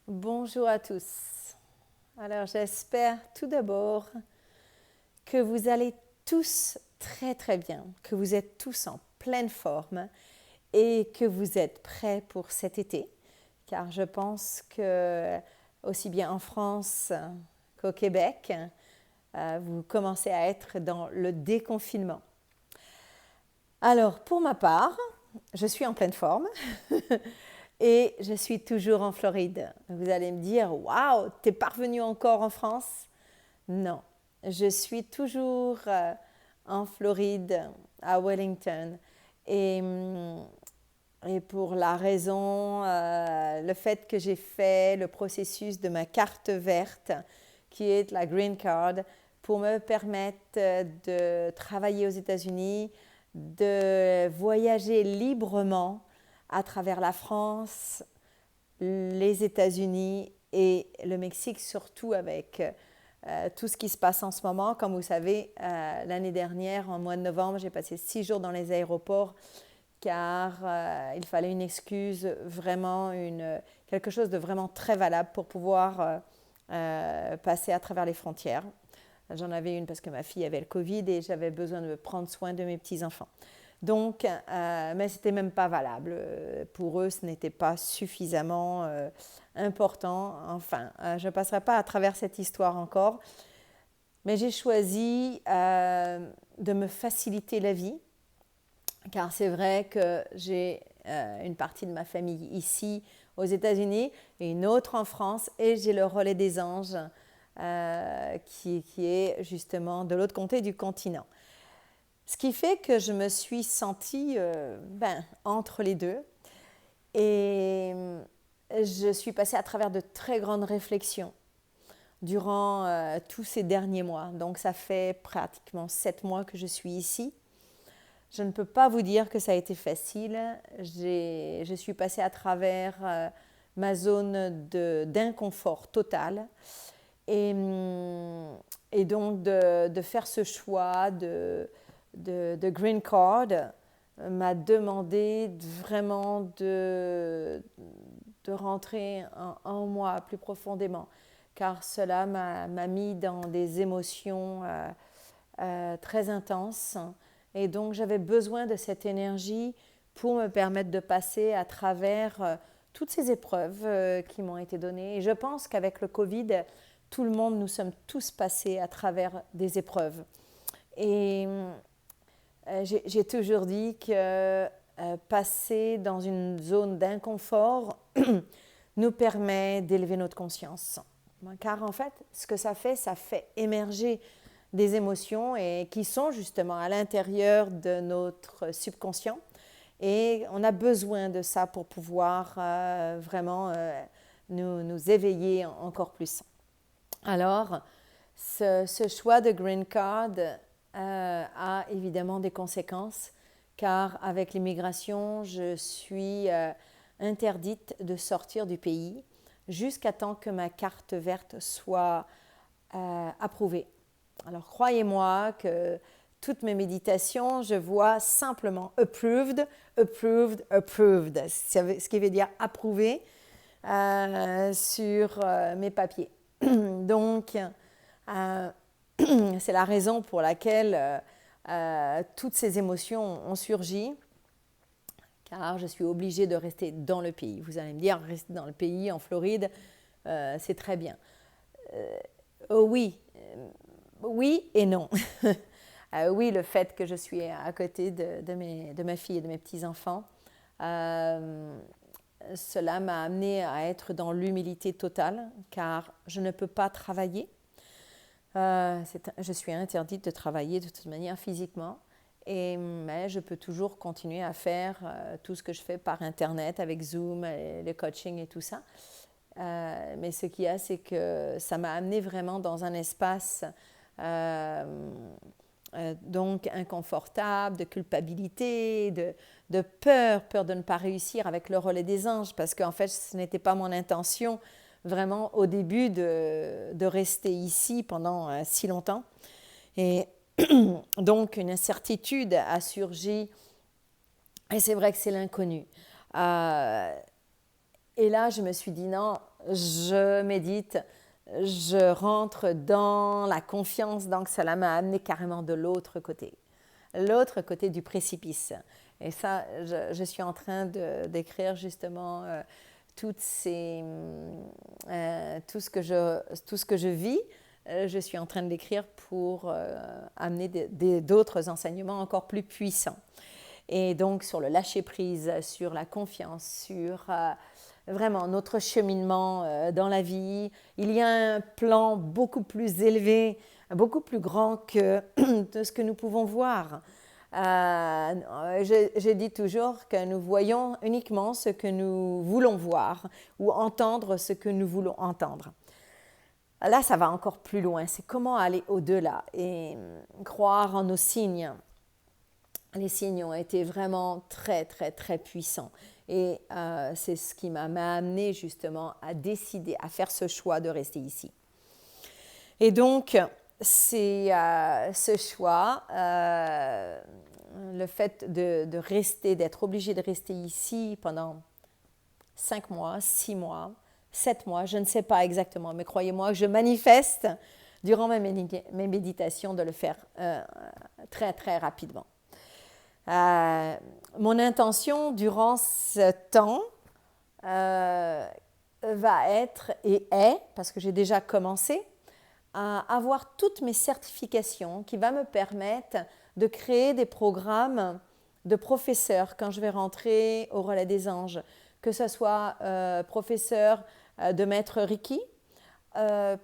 Bonjour à tous. Alors j'espère tout d'abord que vous allez tous très très bien, que vous êtes tous en pleine forme et que vous êtes prêts pour cet été, car je pense que aussi bien en France qu'au Québec, vous commencez à être dans le déconfinement. Alors pour ma part, je suis en pleine forme. Et je suis toujours en Floride. Vous allez me dire, waouh, t'es pas revenu encore en France? Non, je suis toujours en Floride, à Wellington. Et, et pour la raison, le fait que j'ai fait le processus de ma carte verte, qui est la Green Card, pour me permettre de travailler aux États-Unis, de voyager librement à travers la France, les États-Unis et le Mexique, surtout avec tout ce qui se passe en ce moment. Comme vous savez, l'année dernière, en mois de novembre, j'ai passé 6 jours dans les aéroports car il fallait une excuse, vraiment quelque chose de vraiment très valable pour pouvoir passer à travers les frontières. J'en avais une parce que ma fille avait le Covid et j'avais besoin de prendre soin de mes petits-enfants. Donc, mais ce n'était même pas valable. Pour eux, ce n'était pas suffisamment important. Enfin, je ne passerai pas à travers cette histoire encore. Mais j'ai choisi de me faciliter la vie, car c'est vrai que j'ai une partie de ma famille ici aux États-Unis et une autre en France, et j'ai le relais des anges qui est justement de l'autre côté du continent. Ce qui fait que je me suis sentie entre les deux. Et je suis passée à travers de très grandes réflexions durant tous ces derniers mois. Donc ça fait pratiquement 7 mois que je suis ici. Je ne peux pas vous dire que ça a été facile. Je suis passée à travers ma zone d'inconfort total. Et donc de faire ce choix de Green Card m'a demandé vraiment de rentrer en moi plus profondément, car cela m'a mis dans des émotions très intenses. Et donc j'avais besoin de cette énergie pour me permettre de passer à travers toutes ces épreuves qui m'ont été données. Et je pense qu'avec le Covid, tout le monde, nous sommes tous passés à travers des épreuves. Et j'ai toujours dit que passer dans une zone d'inconfort nous permet d'élever notre conscience. Car en fait, ce que ça fait émerger des émotions et qui sont justement à l'intérieur de notre subconscient. Et on a besoin de ça pour pouvoir vraiment nous éveiller encore plus. Alors, ce choix de Green Card a évidemment des conséquences, car avec l'immigration, je suis interdite de sortir du pays jusqu'à temps que ma carte verte soit approuvée. Alors croyez-moi que toutes mes méditations, je vois simplement approved, approved, approved, ce qui veut dire approuvé sur mes papiers. Donc, c'est la raison pour laquelle toutes ces émotions ont surgi, car je suis obligée de rester dans le pays. Vous allez me dire, rester dans le pays, en Floride, c'est très bien. Oui et non. Oui, le fait que je suis à côté de ma fille et de mes petits-enfants, cela m'a amenée à être dans l'humilité totale, car je ne peux pas travailler. Je suis interdite de travailler de toute manière physiquement, mais je peux toujours continuer à faire tout ce que je fais par Internet avec Zoom, et le coaching et tout ça. Mais ce qu'il y a, c'est que ça m'a amenée vraiment dans un espace donc inconfortable, de culpabilité, de peur de ne pas réussir avec le relais des anges, parce qu'en fait, ce n'était pas mon intention vraiment au début de rester ici pendant si longtemps. Et donc, une incertitude a surgi, et c'est vrai que c'est l'inconnu. Et là, je me suis dit non, je médite, je rentre dans la confiance, donc cela m'a amené carrément de l'autre côté du précipice. Et ça, je suis en train d'écrire justement tout ce que je vis. Je suis en train de l'écrire pour amener d'autres enseignements encore plus puissants. Et donc sur le lâcher-prise, sur la confiance, sur vraiment notre cheminement dans la vie. Il y a un plan beaucoup plus élevé, beaucoup plus grand que de ce que nous pouvons voir. Je dis toujours que nous voyons uniquement ce que nous voulons voir ou entendre ce que nous voulons entendre. Là, ça va encore plus loin. C'est comment aller au-delà et croire en nos signes. Les signes ont été vraiment très, très, très puissants. Et c'est ce qui m'a amené justement à décider, à faire ce choix de rester ici. Et donc, c'est ce choix, le fait de rester, d'être obligé de rester ici pendant 5 mois, 6 mois, 7 mois, je ne sais pas exactement, mais croyez-moi, je manifeste durant mes méditations de le faire très, très rapidement. Mon intention durant ce temps va être et est, parce que j'ai déjà commencé, à avoir toutes mes certifications qui va me permettre de créer des programmes de professeurs quand je vais rentrer au Relais des Anges, que ce soit professeur de maître Reiki,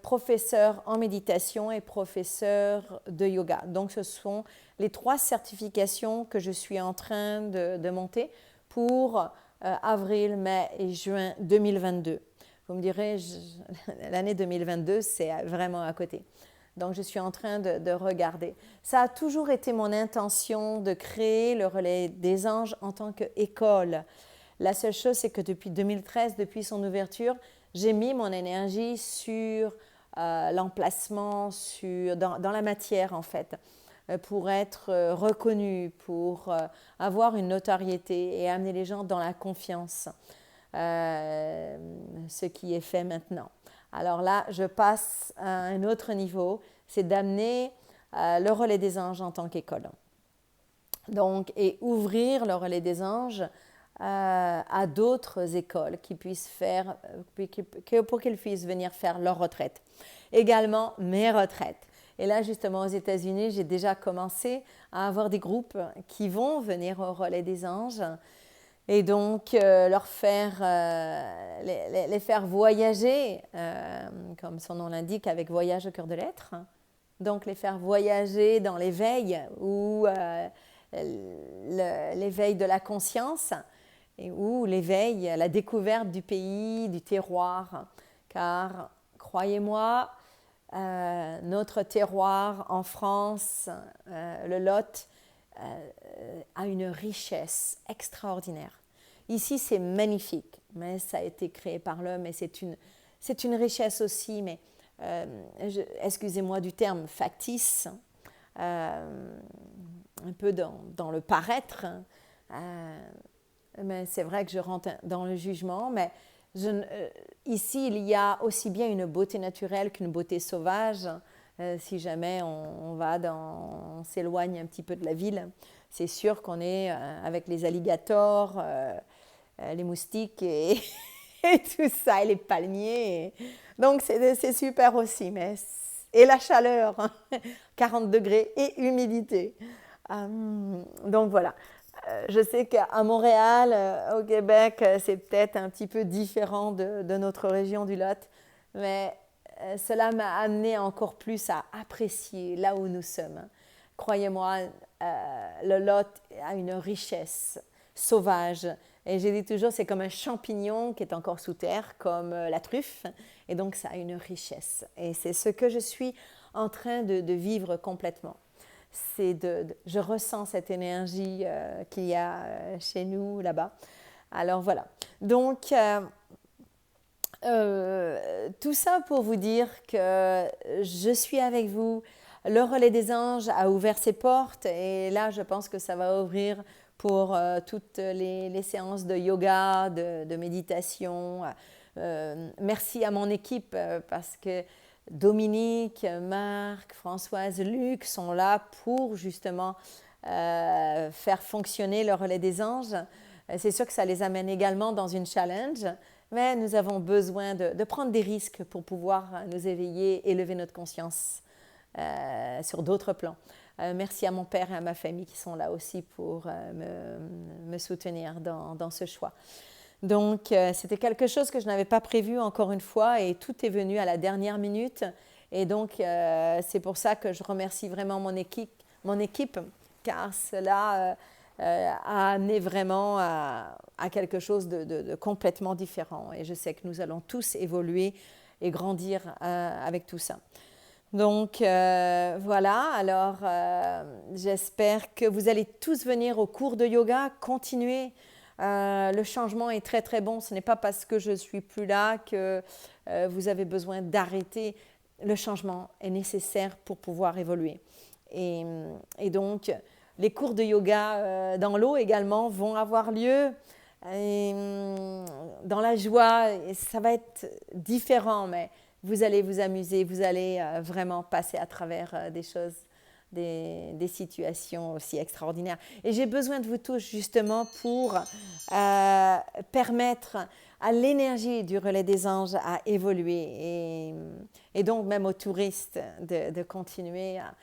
professeur en méditation et professeur de yoga. Donc ce sont les 3 certifications que je suis en train de monter pour avril, mai et juin 2022. Vous me direz, l'année 2022, c'est vraiment à côté. Donc, je suis en train de regarder. Ça a toujours été mon intention de créer le Relais des Anges en tant qu'école. La seule chose, c'est que depuis 2013, depuis son ouverture, j'ai mis mon énergie sur l'emplacement, dans la matière en fait, pour être reconnue, pour avoir une notoriété et amener les gens dans la confiance. Ce qui est fait maintenant. Alors là, je passe à un autre niveau, c'est d'amener le Relais des Anges en tant qu'école. Donc, et ouvrir le Relais des Anges à d'autres écoles qui puissent faire, pour qu'ils puissent venir faire leur retraite. Également, mes retraites. Et là, justement, aux États-Unis, j'ai déjà commencé à avoir des groupes qui vont venir au Relais des Anges et donc leur faire, les faire voyager, comme son nom l'indique, avec Voyage au cœur de l'être. Donc les faire voyager dans l'éveil ou l'éveil de la conscience ou l'éveil, la découverte du pays, du terroir. Car, croyez-moi, notre terroir en France, le Lot, a une richesse extraordinaire. Ici, c'est magnifique, mais ça a été créé par l'homme et c'est une richesse aussi, mais excusez-moi du terme factice, un peu dans le paraître, mais c'est vrai que je rentre dans le jugement, mais ici, il y a aussi bien une beauté naturelle qu'une beauté sauvage. Si jamais on s'éloigne un petit peu de la ville, c'est sûr qu'on est avec les alligators, les moustiques et tout ça, et les palmiers. Donc c'est super aussi, et la chaleur, 40 degrés et humidité. Donc voilà. Je sais qu'à Montréal, au Québec, c'est peut-être un petit peu différent de notre région du Lot, mais cela m'a amené encore plus à apprécier là où nous sommes. Croyez-moi, le Lot a une richesse sauvage. Et j'ai dit toujours, c'est comme un champignon qui est encore sous terre, comme la truffe. Et donc, ça a une richesse. Et c'est ce que je suis en train de vivre complètement. Je ressens cette énergie qu'il y a chez nous, là-bas. Alors, voilà. Donc, tout ça pour vous dire que je suis avec vous. Le Relais des Anges a ouvert ses portes et là, je pense que ça va ouvrir pour toutes les séances de yoga, de méditation, merci à mon équipe parce que Dominique, Marc, Françoise, Luc sont là pour justement faire fonctionner le relais des anges. C'est sûr que ça les amène également dans une challenge, mais nous avons besoin de prendre des risques pour pouvoir nous éveiller, élever notre conscience sur d'autres plans. Merci à mon père et à ma famille qui sont là aussi pour me soutenir dans ce choix. Donc, c'était quelque chose que je n'avais pas prévu encore une fois et tout est venu à la dernière minute. Et donc, c'est pour ça que je remercie vraiment mon équipe car cela a amené vraiment à quelque chose de complètement différent. Et je sais que nous allons tous évoluer et grandir avec tout ça. Donc voilà, alors j'espère que vous allez tous venir au cours de yoga, continuer. Le changement est très très bon, ce n'est pas parce que je ne suis plus là que vous avez besoin d'arrêter. Le changement est nécessaire pour pouvoir évoluer. Et donc, les cours de yoga dans l'eau également vont avoir lieu. Et, dans la joie, ça va être différent, mais vous allez vous amuser, vous allez vraiment passer à travers des choses, des situations aussi extraordinaires. Et j'ai besoin de vous tous justement pour permettre à l'énergie du relais des anges à évoluer et donc même aux touristes de continuer à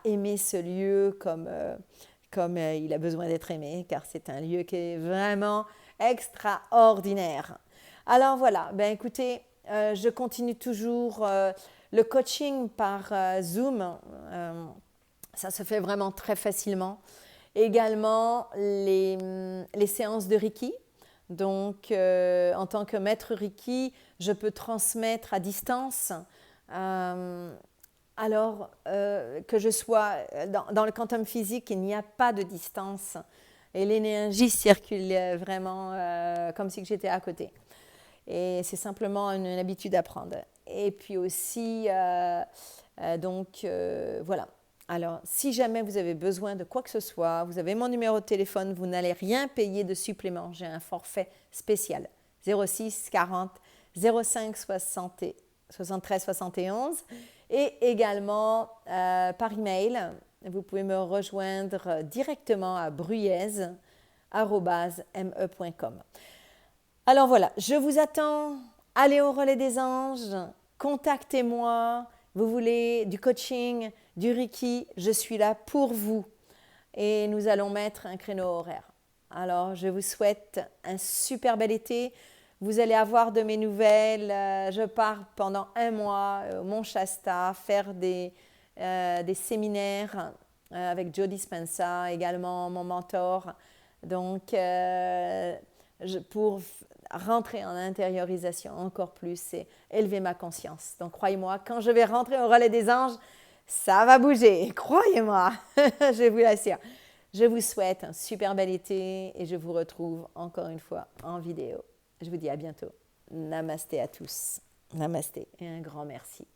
aimer ce lieu comme il a besoin d'être aimé, car c'est un lieu qui est vraiment extraordinaire. Alors voilà, ben écoutez, je continue toujours le coaching par Zoom. Ça se fait vraiment très facilement. Également, les séances de Reiki. Donc, en tant que maître Reiki, je peux transmettre à distance. Alors que je sois dans le quantum physique, il n'y a pas de distance. Et l'énergie circule vraiment comme si j'étais à côté. Et c'est simplement une habitude à prendre. Et puis aussi, voilà. Alors, si jamais vous avez besoin de quoi que ce soit, vous avez mon numéro de téléphone, vous n'allez rien payer de supplément. J'ai un forfait spécial. 06 40 05 73 71. Et également, par email, vous pouvez me rejoindre directement à bruyez@me.com. Alors voilà, je vous attends. Allez au relais des anges, contactez-moi. Vous voulez du coaching, du Reiki, je suis là pour vous. Et nous allons mettre un créneau horaire. Alors, je vous souhaite un super bel été. Vous allez avoir de mes nouvelles. Je pars pendant 1 mois au Mont Shasta faire des séminaires avec Joe Dispenza, également mon mentor. Donc, pour rentrer en intériorisation encore plus et élever ma conscience. Donc, croyez-moi, quand je vais rentrer au relais des anges, ça va bouger. Croyez-moi, je vous l'assure. Je vous souhaite un super bel été et je vous retrouve encore une fois en vidéo. Je vous dis à bientôt. Namasté à tous. Namasté et un grand merci.